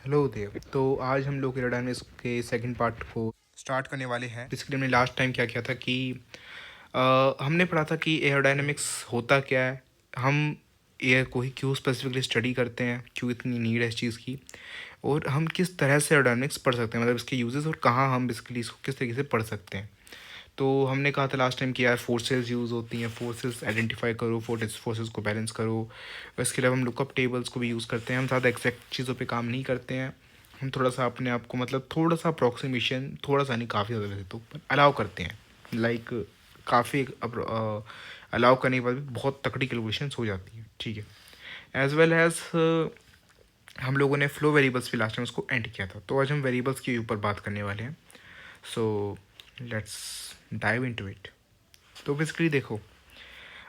Hello देव। तो आज हम लोग एरोडायनामिक्स के सेकंड पार्ट को स्टार्ट करने वाले हैं। बेसिकली हमने लास्ट टाइम क्या किया था कि हमने पढ़ा था कि एरोडायनामिक्स होता क्या है, हम एयर को ही क्यों स्पेसिफिकली स्टडी करते हैं, क्यों इतनी नीड है इस चीज़ की, और हम किस तरह से एरोडायनामिक्स पढ़ सकते हैं, मतलब इसके यूजेस और कहाँ हम बेसिकली इसको किस तरीके से पढ़ सकते हैं। तो हमने कहा था लास्ट टाइम कि यार फोर्सेस यूज़ होती हैं, फोर्सेस आइडेंटिफाई करो, फोर्सेस को बैलेंस करो। इसके अलावा हम लुकअप टेबल्स को भी यूज़ करते हैं। हम ज़्यादा एग्जैक्ट चीज़ों पे काम नहीं करते हैं, हम थोड़ा सा अपने आप को मतलब थोड़ा सा अप्रॉक्सीमेशन, थोड़ा सा नहीं काफ़ी ज़्यादा वैसे तो अलाउ करते हैं। लाइक काफ़ी अलाउ करने के बाद भी बहुत तकड़ी कैलकुलेशंस हो जाती हैं, ठीक है। एज वेल एज हम लोगों ने फ्लो वेरिएबल्स भी लास्ट टाइम उसको एंड किया था, तो आज हम वेरिएबल्स के ऊपर बात करने वाले हैं। So let's dive into it. तो बेसिकली देखो,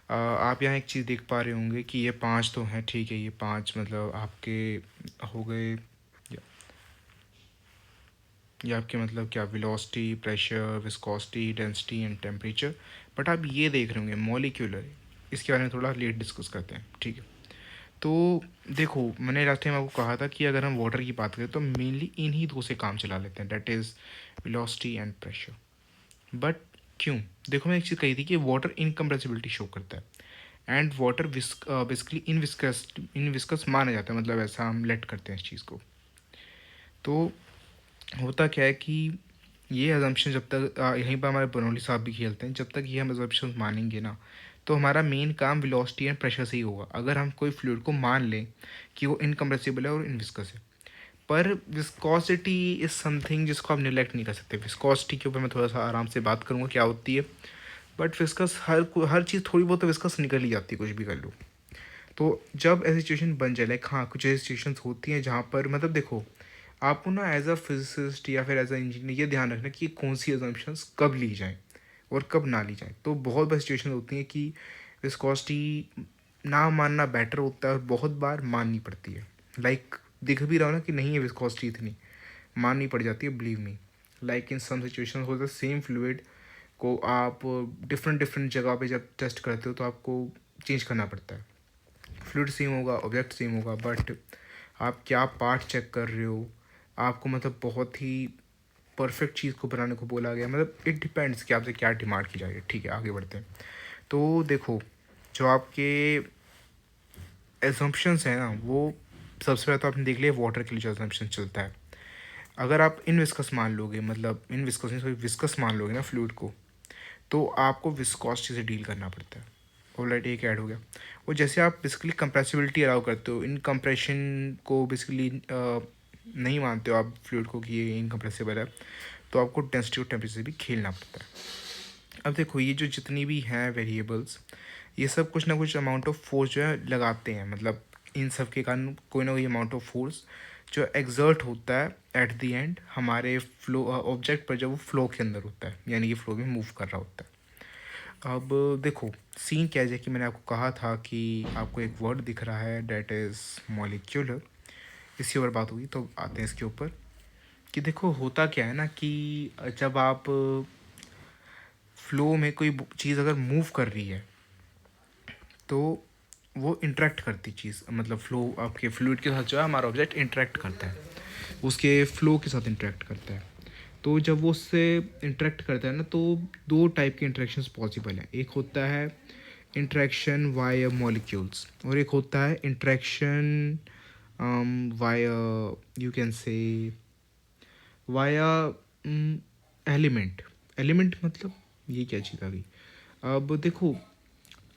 आप यहाँ एक चीज़ देख पा रहे होंगे कि ये पांच तो हैं, ठीक है। ये पांच मतलब आपके हो गए, ये आपके मतलब क्या, velocity, pressure, viscosity, density and temperature. But आप ये देख रहे होंगे मॉलिक्यूलर, इसके बारे में थोड़ा लेट डिस्कस करते हैं, ठीक है। तो देखो, मैंने लास्ट टाइम आपको कहा था कि अगर हम वाटर की बात करें तो मेनली इन्हीं दो से काम चला लेते हैं, that is velocity and pressure. But क्यों? देखो, मैं एक चीज़ कही थी कि वाटर इनकम्प्रेसिबिलिटी शो करता है एंड वाटर बेसिकली इनविस्कस माना जाता है, मतलब ऐसा हम लेट करते हैं इस चीज़ को। तो होता क्या है कि ये अजम्पशन जब तक यहीं पर हमारे बनौली साहब भी खेलते हैं, जब तक ये हम अजम्पशन मानेंगे ना, तो हमारा मेन काम वेलोसिटी एंड प्रेशर से ही होगा। अगर हम कोई फ्लूइड को मान लें कि वो इनकम्प्रेसिबल है और इनविस्कस है, पर विस्कोसिटी इज़ समथिंग जिसको आप निगलेक्ट नहीं कर सकते। विस्कोसिटी के ऊपर मैं थोड़ा सा आराम से बात करूँगा क्या होती है। बट विस्कस हर चीज़ थोड़ी बहुत तो विस्कस निकल ही जाती है, कुछ भी कर लो। तो जब ऐसी सिचुएशन बन जाए, लाइक हाँ, कुछ ऐसी सिचुएशंस होती हैं जहाँ पर मतलब देखो, आपको ना एज अ फिजिसिस्ट या फिर एज अ इंजीनियर ये ध्यान रखना कि कौन सी अजम्पशंस कब ली जाएँ और कब ना ली जाएँ। तो बहुत बार सिचुएशन होती हैं कि विस्कोसिटी ना मानना बेटर होता है और बहुत बार माननी पड़ती है। लाइक दिख भी रहा हो ना कि नहीं है विस्कोसिटी इतनी, माननी पड़ जाती है, believe me. Like in some situation होता है सेम फ्लूइड को आप डिफरेंट डिफरेंट जगह पे जब टेस्ट करते हो तो आपको चेंज करना पड़ता है। फ्लूइड सेम होगा, ऑब्जेक्ट सेम होगा, बट आप क्या पार्ट चेक कर रहे हो, आपको मतलब बहुत ही परफेक्ट चीज़ को बनाने को बोला गया, मतलब इट डिपेंड्स कि आपसे क्या डिमांड की जा रही है, ठीक है। आगे बढ़ते हैं। तो देखो, जो आपके एजम्पशंस हैं ना, वो सबसे पहले तो आपने देख लिया वाटर के लिए जो एजम्पशन चलता है। अगर आप इन विस्कस मान लोगे, मतलब इन विस्कस नहीं सॉरी विस्कस मान लोगे ना फ्लूइड को, तो आपको विस्कोसिटी से डील करना पड़ता है। ऑलरेडी एक ऐड हो गया। और जैसे आप बेसिकली कंप्रेसिबिलिटी अलाउ करते हो, इन कंप्रेशन को बेसिकली नहीं मानते हो आप फ्लूइड को कि ये इनकम्प्रेसिबल है, तो आपको डेंसिटी और टेम्परेचर से भी खेलना पड़ता है। अब देखो, ये जो जितनी भी हैं वेरिएबल्स, ये सब कुछ ना कुछ अमाउंट ऑफ फोर्स जो है लगाते हैं, मतलब इन सब के कारण कोई ना कोई अमाउंट ऑफ फोर्स जो एग्जर्ट होता है एट द एंड हमारे फ्लो ऑब्जेक्ट पर, जब वो फ्लो के अंदर होता है, यानी कि फ्लो में मूव कर रहा होता है। अब देखो, सीन क्या है कि मैंने आपको कहा था कि आपको एक वर्ड दिख रहा है, डेट इज़ मॉलिक्यूलर। इसके ऊपर बात होगी, तो आते हैं इसके ऊपर कि देखो होता क्या है ना कि जब आप फ्लो में कोई चीज़ अगर मूव कर रही है तो वो इंटरेक्ट करती चीज़, मतलब फ्लो आपके फ्लूइड के साथ जो है हमारा ऑब्जेक्ट इंटरेक्ट करता है, उसके फ्लो के साथ इंटरेक्ट करता है। तो जब वो उससे इंटरेक्ट करता है ना, तो दो टाइप के इंटरेक्शंस पॉसिबल हैं। एक होता है इंटरेक्शन वाया मॉलिक्यूल्स और एक होता है interaction via, you can say via element. Element मतलब ये क्या चीज़ आ गई। अब देखो,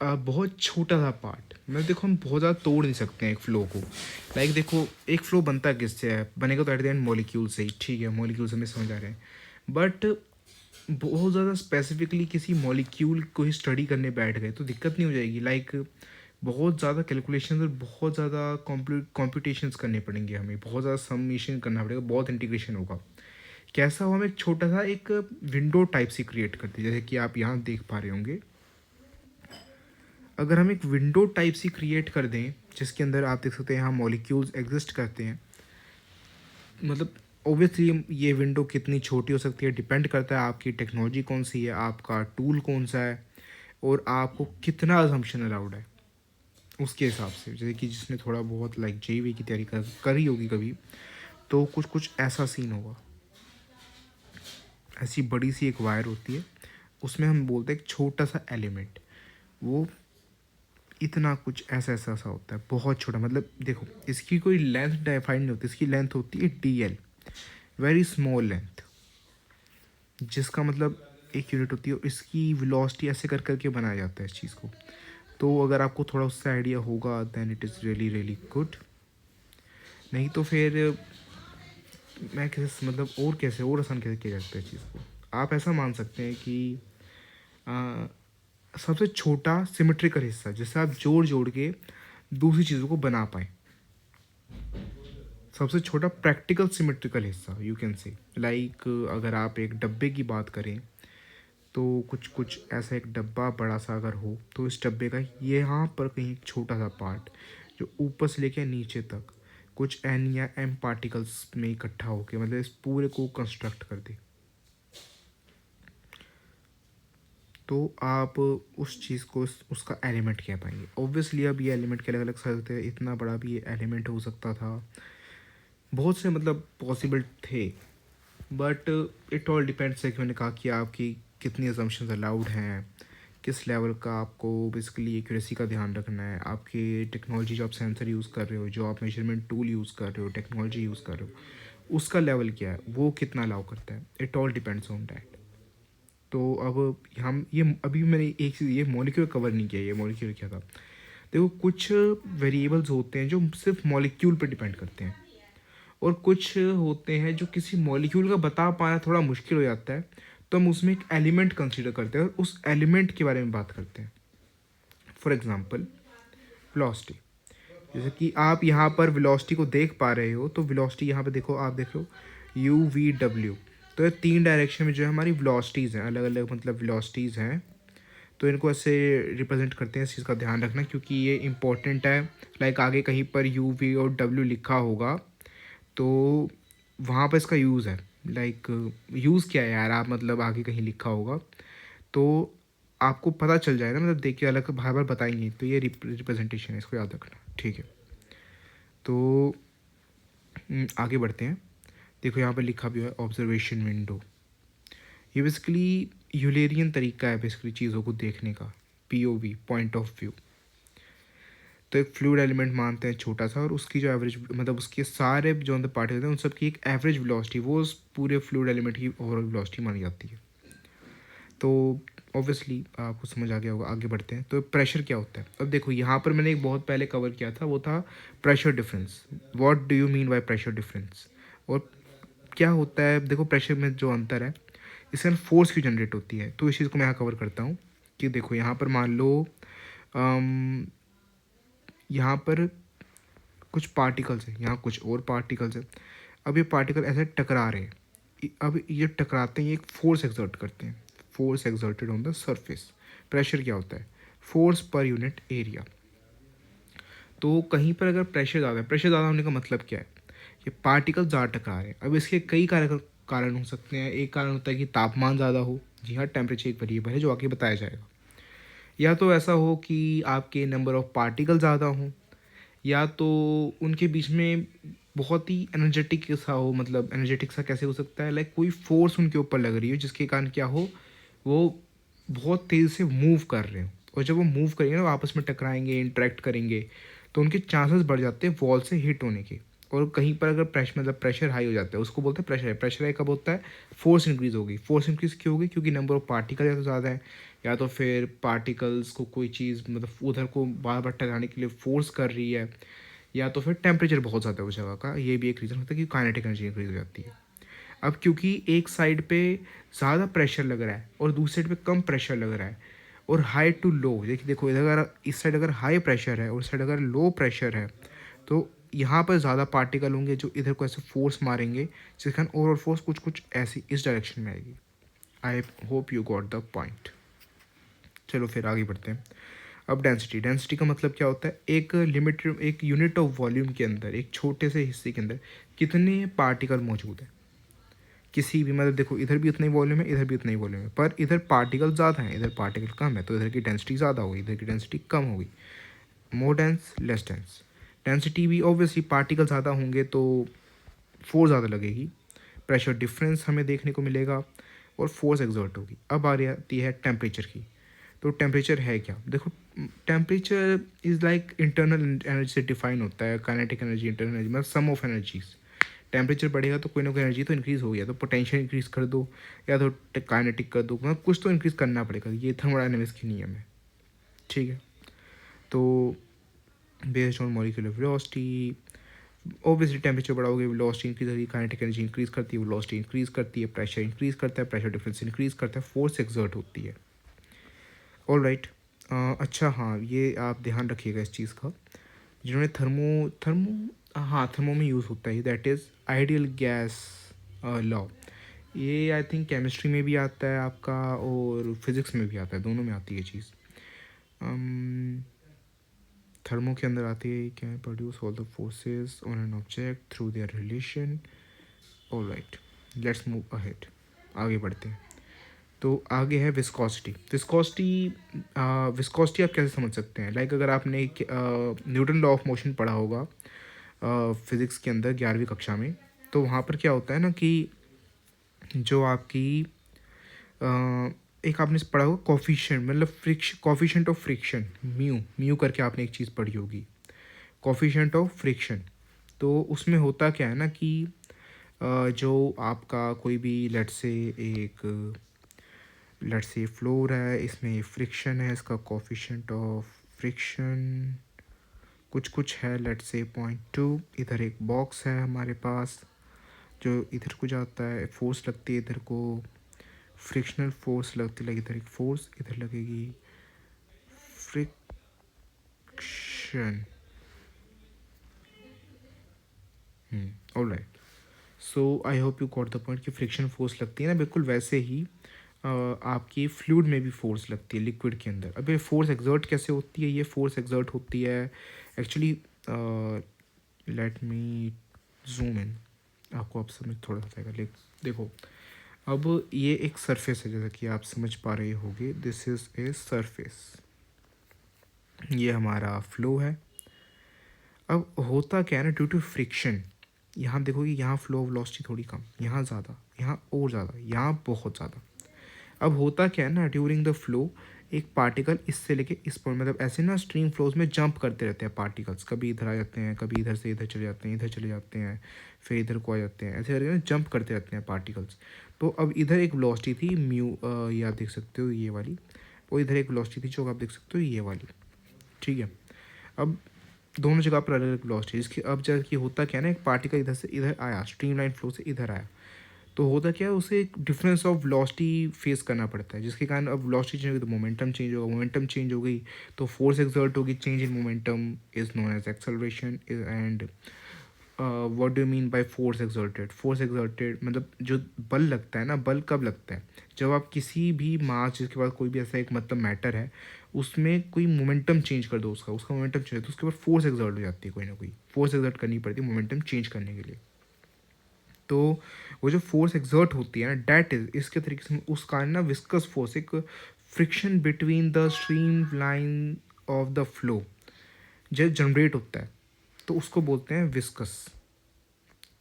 बहुत छोटा सा पार्ट, मतलब देखो हम बहुत ज़्यादा तोड़ नहीं सकते हैं एक फ़्लो को। लाइक देखो, एक फ़्लो बनता किससे है, बनेगा तो एट द एंड मॉलिक्यूल से ही, ठीक है। मॉलिक्यूल से हमें समझ आ रहे हैं, बट बहुत ज़्यादा स्पेसिफिकली किसी मॉलिक्यूल को ही स्टडी करने बैठ गए तो दिक्कत नहीं हो जाएगी। लाइक बहुत ज़्यादा कैलकुलेशन और बहुत ज़्यादा कॉम्पिटिशन्स करने पड़ेंगे, हमें बहुत ज़्यादा समेशन करना पड़ेगा, बहुत इंटीग्रेशन होगा। कैसा हो, हम एक छोटा सा एक विंडो टाइप से क्रिएट करते हैं, जैसे कि आप यहाँ देख पा रहे होंगे। अगर हम एक विंडो टाइप सी क्रिएट कर दें जिसके अंदर आप देख सकते हैं यहाँ मॉलिक्यूल्स एग्जिस्ट करते हैं, मतलब ऑब्वियसली ये विंडो कितनी छोटी हो सकती है डिपेंड करता है आपकी टेक्नोलॉजी कौन सी है, आपका टूल कौन सा है, और आपको कितना अजम्पशन अलाउड है उसके हिसाब से। जैसे कि जिसने थोड़ा बहुत लाइक जेईई की तैयारी करी होगी कभी, तो कुछ कुछ ऐसा सीन होगा। ऐसी बड़ी सी एक वायर होती है, उसमें हम बोलते हैं एक छोटा सा एलिमेंट, वो इतना कुछ ऐसा ऐसा सा होता है, बहुत छोटा। मतलब देखो, इसकी कोई लेंथ डिफाइंड नहीं होती, इसकी लेंथ होती है DL, वेरी स्मॉल लेंथ, जिसका मतलब एक यूनिट होती है। इसकी वेलोसिटी ऐसे कर करके बनाया जाता है इस चीज़ को। तो अगर आपको थोड़ा उससे आइडिया होगा then it is really really good. नहीं तो फिर मैं कैसे, मतलब और कैसे और आसान कैसे किया जाता है चीज़ को। आप ऐसा मान सकते हैं कि आ, सबसे छोटा सिमेट्रिकल हिस्सा जिससे आप जोड़ जोड़ के दूसरी चीज़ों को बना पाए, सबसे छोटा प्रैक्टिकल सिमेट्रिकल हिस्सा यू कैन से। लाइक अगर आप एक डब्बे की बात करें, तो कुछ कुछ ऐसा एक डब्बा बड़ा सा अगर हो, तो इस डब्बे का ये यहाँ पर कहीं एक छोटा सा पार्ट जो ऊपर से लेकर नीचे तक कुछ N या M पार्टिकल्स में इकट्ठा होके मतलब इस पूरे को कंस्ट्रक्ट कर दे, तो आप उस चीज़ को उसका एलिमेंट कह पाएंगे। ऑब्वियसली अब ये एलिमेंट के अलग अलग साइज होते हैं, इतना बड़ा भी ये एलिमेंट हो सकता था, बहुत से मतलब पॉसिबल थे। बट इट ऑल डिपेंड्स है कि मैंने कहा कि आपकी कितनी अजम्पशंस अलाउड हैं, किस लेवल का आपको बेसिकली एक्यूरेसी का ध्यान रखना है, आपकी टेक्नोलॉजी जो आप सेंसर यूज़ कर रहे हो, जो आप मेजरमेंट टूल यूज़ कर रहे हो, टेक्नोलॉजी यूज़ कर रहे हो, उसका लेवल क्या है, वो कितना अलाउ करता है। It all depends on that. तो अब हम ये अभी मैंने एक चीज़, ये मॉलिक्यूल कवर नहीं किया, ये मॉलिक्यूल क्या था। देखो, कुछ वेरिएबल्स होते हैं जो सिर्फ मॉलिक्यूल पर डिपेंड करते हैं, और कुछ होते हैं जो किसी मॉलिक्यूल का बता पाना थोड़ा मुश्किल हो जाता है, तो हम उसमें एक एलिमेंट कंसीडर करते हैं और उस एलिमेंट के बारे में बात करते हैं। For example velocity. जैसे कि आप यहाँ पर वेलोसिटी को देख पा रहे हो, तो वेलोसिटी यहाँ पे देखो, आप देख लो UV W, तो ये 3 डायरेक्शन में जो है हमारी वेलोसिटीज़ हैं, अलग अलग मतलब वेलोसिटीज़ हैं। तो इनको ऐसे रिप्रेजेंट करते हैं, इस चीज़ का ध्यान रखना क्योंकि ये इंपॉर्टेंट है। लाइक आगे कहीं पर UV और W लिखा होगा, तो वहाँ पर इसका यूज़ है। लाइक यूज़ क्या है यार, आप मतलब आगे कहीं लिखा होगा तो आपको पता चल जाएगा, मतलब देखिए अलग बार बार बताएंगे, तो ये रिप्रेजेंटेशन है, इसको याद रखना, ठीक है। तो आगे बढ़ते हैं। देखो यहाँ पर लिखा भी है ऑब्जर्वेशन विंडो। ये बेसिकली यूलेरियन तरीका है बेसिकली चीज़ों को देखने का, POV, पॉइंट ऑफ व्यू। तो एक फ्लूइड एलिमेंट मानते हैं छोटा सा, और उसकी जो एवरेज मतलब उसके सारे जो अंदर पार्टिकल्स हैं उन सब की एक एवरेज वेलोसिटी, वो उस पूरे फ्लूइड एलिमेंट की ओवरऑल वेलोसिटी मानी जाती है। तो ऑब्वियसली आपको समझ आ गया होगा। आगे बढ़ते हैं। तो प्रेशर क्या होता है, अब देखो यहाँ पर मैंने एक बहुत पहले कवर किया था, वो था pressure difference. What do you mean by pressure difference, और क्या होता है। देखो प्रेशर में जो अंतर है, इससे फोर्स क्यों जनरेट होती है, तो इस चीज़ को मैं यहाँ कवर करता हूँ। कि देखो यहाँ पर मान लो यहाँ पर कुछ पार्टिकल्स हैं, यहाँ कुछ और पार्टिकल्स हैं। अब ये पार्टिकल ऐसे टकरा रहे हैं, अब ये टकराते हैं, ये एक फोर्स एक्सर्ट करते हैं, force exerted on the surface. Pressure क्या होता है, फोर्स पर यूनिट एरिया। तो कहीं पर अगर प्रेशर ज़्यादा है, प्रेशर ज़्यादा होने का मतलब क्या है, ये पार्टिकल ज़्यादा टकरा रहे हैं। अब इसके कई कारण हो सकते हैं। एक कारण होता है कि तापमान ज़्यादा हो, जी हाँ, टेम्परेचर एक वेरिएबल है जो आगे बताया जाएगा। या तो ऐसा हो कि आपके नंबर ऑफ़ पार्टिकल ज़्यादा हों, या तो उनके बीच में बहुत ही एनर्जेटिक सा हो। मतलब एनर्जेटिक सा कैसे हो सकता है, लाइक कोई फोर्स उनके ऊपर लग रही हो जिसके कारण क्या हो, वो बहुत तेज़ी से मूव कर रहे हो, और जब वो मूव करेंगे ना, वो आपस में टकराएंगे, इंटरेक्ट करेंगे, तो उनके चांसेस बढ़ जाते हैं वॉल से हिट होने के। और कहीं पर अगर प्रेशर मतलब प्रेशर हाई हो जाता है, उसको बोलते हैं प्रेशर हाई। प्रेशर हाई कब होता है, फोर्स इंक्रीज होगी। फोर्स इंक्रीज क्यों होगी, क्योंकि नंबर ऑफ पार्टिकल या तो ज़्यादा है, या तो फिर पार्टिकल्स को कोई चीज़ मतलब उधर को बार बार टकराने के लिए फोर्स कर रही है, या तो फिर टेम्परेचर बहुत ज़्यादा है उस जगह का, ये भी एक रीज़न होता है कि काइनेटिक एनर्जी इंक्रीज हो जाती है। अब क्योंकि एक साइड पे ज़्यादा प्रेशर लग रहा है और दूसरी साइड पे कम प्रेशर लग रहा है, और हाई टू लो, देखिए देखो इधर अगर इस साइड अगर हाई प्रेशर है और इस साइड अगर लो प्रेशर है, तो यहाँ पर ज़्यादा पार्टिकल होंगे जो इधर को ऐसे फोर्स मारेंगे, जिसके कारण ओवरऑल फोर्स कुछ कुछ ऐसी इस डायरेक्शन में आएगी। आई hope you got the point. चलो फिर आगे बढ़ते हैं। अब डेंसिटी, डेंसिटी का मतलब क्या होता है, एक लिमिट, एक यूनिट ऑफ वॉल्यूम के अंदर, एक छोटे से हिस्से के अंदर कितने पार्टिकल मौजूद है। किसी भी मतलब देखो, इधर भी उतना ही वॉल्यूम है, इधर भी उतना ही वॉल्यूम है, पर इधर पार्टिकल ज़्यादा है, इधर पार्टिकल कम है, तो इधर की डेंसिटी ज़्यादा होगी, इधर की डेंसिटी कम होगी। मोर डेंस, लेस डेंस। डेंसिटी भी ऑब्वियसली पार्टिकल ज़्यादा होंगे तो फोर्स ज़्यादा लगेगी, प्रेशर डिफरेंस हमें देखने को मिलेगा और फोर्स एग्जर्ट होगी। अब आ रही आती है टेम्परेचर की। तो टेम्परेचर है क्या? देखो, temperature is like internal energy से डिफाइन होता है, काइनेटिक एनर्जी, इंटरनल एनर्जी, मतलब सम ऑफ एनर्जीज। टेम्परेचर बढ़ेगा तो कोई ना कोई एनर्जी तो इंक्रीज़ हो गया, तो पोटेंशियल इंक्रीज़ कर दो या तो काइनेटिक कर दो, मतलब कुछ तो इंक्रीज़ करना पड़ेगा। ये थर्मोडायनेमिक्स की नियम है, ठीक है। तो based on molecular velocity, obviously temperature बढ़ाओगे वेलोसिटी इंक्रीज होगी, काइनेटिक एनर्जी इंक्रीज करती है, वेलोसिटी इंक्रीज करती है, प्रेशर इंक्रीज करता है, प्रेशर डिफरेंस इंक्रीज करता है, फोर्स एक्सर्ट होती है। All right. अच्छा, हाँ, ये आप ध्यान रखिएगा इस चीज़ का। जिन्होंने थर्मो थर्मो हाँ, थर्मो में यूज़ होता है, that is ideal gas law. ये आई थिंक केमिस्ट्री में भी आता है आपका और फिज़िक्स में भी आता है, दोनों में आती है चीज़। थर्मो के अंदर आती है, can produce all the forces on an object through their relation. All right, let's move ahead, आगे बढ़ते हैं। तो आगे है विस्कोसिटी। विस्कोसिटी आप कैसे समझ सकते हैं? लाइक अगर आपने न्यूटन लॉ ऑफ मोशन पढ़ा होगा फिज़िक्स के अंदर 11वीं कक्षा में, तो वहाँ पर क्या होता है ना कि जो आपकी एक आपने पढ़ा होगा कॉफिशिएंट, मतलब friction, coefficient of friction, mu mu करके आपने एक चीज़ पढ़ी होगी, कॉफिशिएंट ऑफ फ्रिक्शन। तो उसमें होता क्या है ना कि जो आपका कोई भी लेट्स से फ्लोर है, इसमें फ्रिक्शन है, इसका कॉफिशिएंट ऑफ फ्रिक्शन कुछ कुछ है, लेट्स से 0.2। इधर एक बॉक्स है हमारे पास, जो इधर को जाता है, फोर्स लगती है इधर को, फ्रिक्शनल फोर्स लगती है, इधर एक फोर्स इधर लगेगी, friction. All right. So I hope you got the point कि फ्रिक्शन फोर्स लगती है ना, बिल्कुल वैसे ही आपकी फ्लूइड में भी फोर्स लगती है, लिक्विड के अंदर। अब ये फोर्स एक्सर्ट कैसे होती है? ये फोर्स एक्सर्ट होती है actually, let me zoom in, आपको अब समझ थोड़ा सा आएगा। देखो, अब ये एक सरफेस है, जैसा कि आप समझ पा रहे होगे, दिस इज़ ए सरफेस, ये हमारा फ्लो है। अब होता क्या है ना, ड्यू टू फ्रिक्शन, यहाँ देखोगे यहाँ फ्लो वेलोसिटी थोड़ी कम, यहाँ ज़्यादा, यहाँ और ज़्यादा, यहाँ बहुत ज़्यादा। अब होता क्या है ना, ड्यूरिंग द फ्लो एक पार्टिकल इससे लेके इस पॉइंट, मतलब ऐसे ना स्ट्रीम फ्लोज में जंप करते रहते हैं पार्टिकल्स, कभी इधर आ जाते हैं, कभी इधर से इधर चले जाते हैं, इधर चले जाते हैं, फिर इधर को आ जाते हैं, ऐसे करके ना जंप करते रहते हैं पार्टिकल्स। तो अब इधर एक वेलोसिटी थी म्यू, ये आप देख सकते हो ये वाली, और इधर एक वेलोसिटी थी जो आप देख सकते हो ये वाली, ठीक है। अब दोनों जगह पर अलग अलग वेलोसिटी, इसकी अब जब कि होता क्या है ना, एक पार्टिकल इधर से इधर आया, स्ट्रीमलाइन फ्लो से इधर आया, तो होता क्या है, उसे एक डिफरेंस ऑफ वेलोसिटी फेस करना पड़ता है, जिसके कारण अब वेलोसिटी चेंज होगी तो मोमेंटम चेंज होगा, मोमेंटम चेंज हो गई तो फोर्स एक्सर्ट होगी, change in momentum is known as acceleration. And what do you mean by force exerted? Force exerted मतलब जो बल लगता है ना, बल कब लगता है? जब आप किसी भी मास, जिसके बाद कोई भी ऐसा एक मतलब मैटर है, उसमें कोई मोमेंटम चेंज कर दो, उसका मोमेंटम चेंज, तो उसके बाद फोर्स एक्सर्ट हो जाती है, कोई ना कोई फोर्स एक्सर्ट करनी पड़ती है मोमेंटम चेंज करने के लिए। तो वो जो फोर्स एक्सर्ट होती है ना, डैट इज इसके तरीके से उस कारण ना विस्कस फोर्स, एक friction between the stream line of the flow जब जनरेट होता है, तो उसको बोलते हैं विस्कस,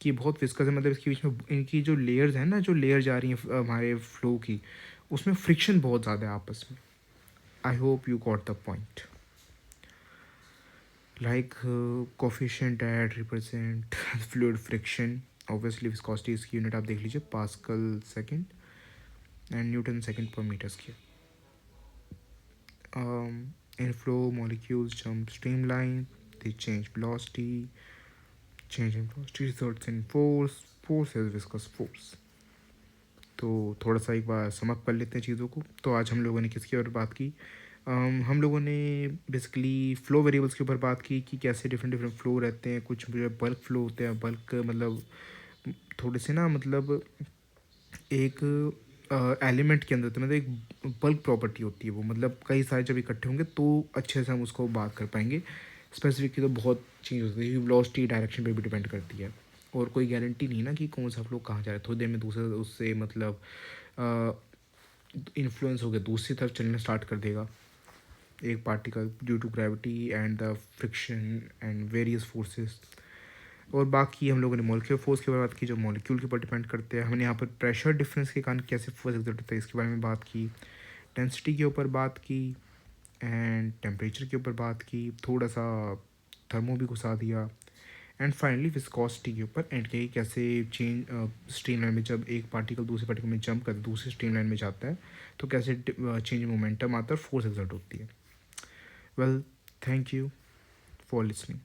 कि बहुत विस्कस है, मतलब इसके बीच में इनकी जो लेयर्स हैं ना, जो लेयर जा रही हैं हमारे फ्लो की, उसमें फ्रिक्शन बहुत ज़्यादा है आपस में। I hope you got the point. Like coefficient at represent fluid friction, obviously viscosity इसकी यूनिट आप देख लीजिए, pascal second and Newton second per meter square. In flow, molecules jump streamline, they change velocity, change in velocity results in force, force is viscous force. तो थोड़ा सा एक बार sum up कर लेते हैं चीज़ों को। तो आज हम लोगों ने किसके ऊपर बात की? हम लोगों ने बेसिकली फ़्लो वेरिएबल्स के ऊपर बात की कि कैसे डिफरेंट डिफरेंट फ़्लो रहते हैं, कुछ जो बल्क फ़्लो होते हैं, बल्क मतलब थोड़े से ना, मतलब एक एलिमेंट के अंदर, तो मतलब एक बल्क प्रॉपर्टी होती है वो, मतलब कई सारे जब इकट्ठे होंगे तो अच्छे से हम उसको बात कर पाएंगे। स्पेसिफिक की तो बहुत चेंज होती है, वेलोसिटी डायरेक्शन पे भी डिपेंड करती है, और कोई गारंटी नहीं ना कि कौन सा फ्लो कहाँ जा रहा है, थोड़ी देर में दूसरे उससे मतलब इन्फ्लुएंस हो गया, दूसरी तरफ चलना स्टार्ट कर देगा एक particle due to gravity and the friction and various forces. और बाकी हम लोगों ने मॉलिक्यूलर फोर्स के बारे में बात की, जो मॉलिक्यूल के ऊपर डिपेंड करते हैं। हमने यहाँ पर प्रेशर डिफरेंस के कारण कैसे फोर्स एक्सर्ट होता है इसके बारे में बात की, डेंसिटी के ऊपर बात की, एंड टेम्परेचर के ऊपर बात की, थोड़ा सा थर्मो भी घुसा दिया, एंड फाइनली विस्कोसिटी के ऊपर एंड किया कि कैसे चेंज स्ट्रीम लाइन में जब एक पार्टिकल दूसरे पार्टिकल में जंप कर दूसरी स्ट्रीम लाइन में जाता है तो कैसे चेंज मोमेंटम आता है और फोर्स एक्सर्ट होती है। Well, thank you for listening.